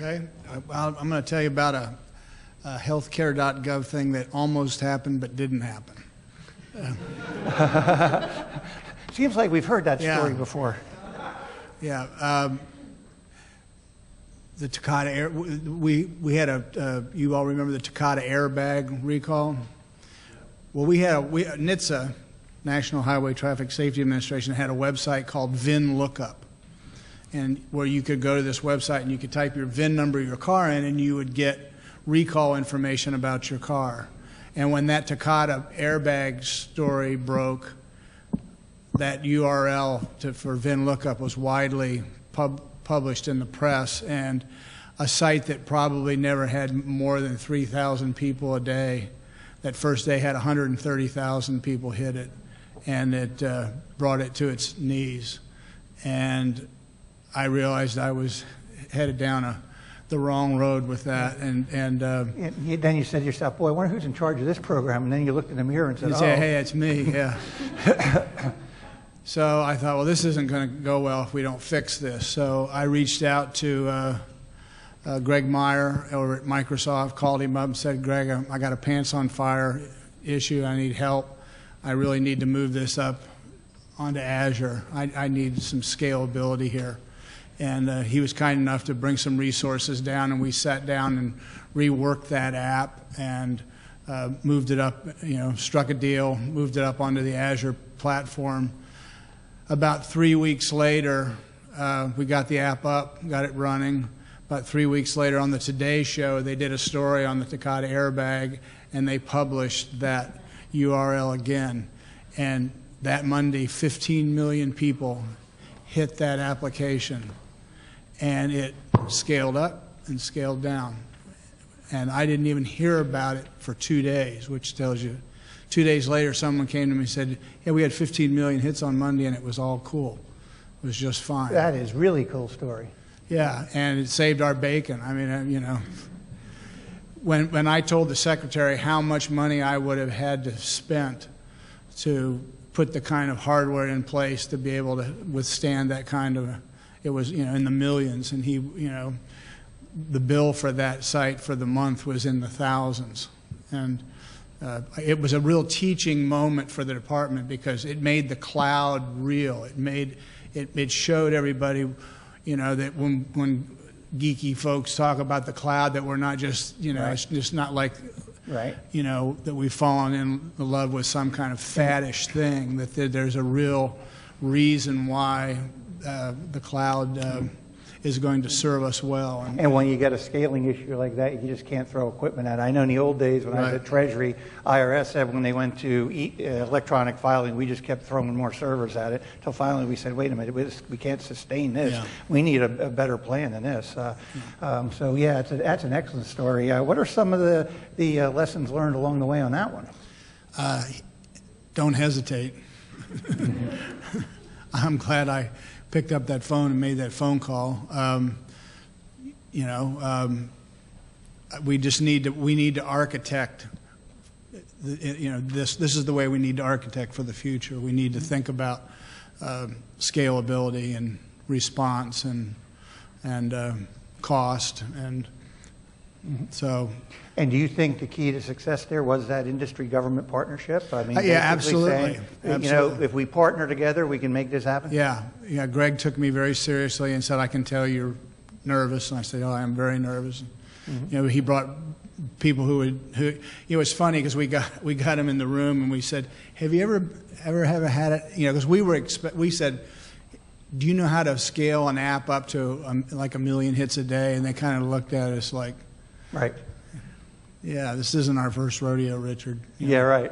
Okay. I'm going to tell you about a healthcare.gov thing that almost happened but didn't happen. Seems like we've heard that story before. Yeah. The Takata Air, we had you all remember the Takata airbag recall? Well, NHTSA, National Highway Traffic Safety Administration, had a website called VIN Lookup, and where you could go to this website and you could type your VIN number of your car in and you would get recall information about your car. And when that Takata airbag story broke, that URL for VIN Lookup was widely published in the press, and a site that probably never had more than 3,000 people a day, that first day had 130,000 people hit it, and it brought it to its knees. And I realized I was headed down the wrong road with that, and then you said to yourself, boy, I wonder who's in charge of this program, and then you looked in the mirror and said, oh. Hey, it's me, yeah. So I thought, well, this isn't going to go well if we don't fix this. So I reached out to Greg Meyer over at Microsoft, called him up and said, Greg, I got a pants on fire issue. I need help. I really need to move this up onto Azure. I need some scalability here. And he was kind enough to bring some resources down, and we sat down and reworked that app and moved it up, struck a deal, moved it up onto the Azure platform. About 3 weeks later, we got the app up, got it running. About 3 weeks later on the Today Show, they did a story on the Takata airbag, and they published that URL again. And that Monday, 15 million people hit that application. And it scaled up and scaled down. And I didn't even hear about it for 2 days, which tells you. 2 days later, someone came to me and said, yeah, we had 15 million hits on Monday, and it was all cool. It was just fine. That is really cool story. Yeah, and it saved our bacon. I mean, when I told the secretary how much money I would have had to spend to put the kind of hardware in place to be able to withstand that kind of, it was, in the millions, and he, the bill for that site for the month was in the thousands. And it was a real teaching moment for the department because it made the cloud real. It showed everybody, that when geeky folks talk about the cloud, that we're not just, right. It's just not like, right. That we've fallen in love with some kind of faddish thing, that there's a real reason why the cloud is going to serve us well. And when you get a scaling issue like that, you just can't throw equipment at it. I know in the old days when I was at Treasury, IRS said when they went to electronic filing, we just kept throwing more servers at it, until finally we said, wait a minute, we can't sustain this. Yeah. We need a better plan than this. So yeah, that's an excellent story. What are some of the lessons learned along the way on that one? Don't hesitate. I'm glad I picked up that phone and made that phone call. We need to architect. This is the way we need to architect for the future. We need to think about scalability and response and cost, and so. And do you think the key to success there was that industry-government partnership? I mean, yeah, absolutely. Saying, absolutely. If we partner together, we can make this happen? Yeah. Greg took me very seriously and said, I can tell you're nervous. And I said, oh, I am very nervous. Mm-hmm. He brought people who it was funny because we got him in the room and we said, have you ever had it, because we said, do you know how to scale an app up to like 1 million hits a day? And they kind of looked at us like, right. Yeah, this isn't our first rodeo, Richard. Yeah, right.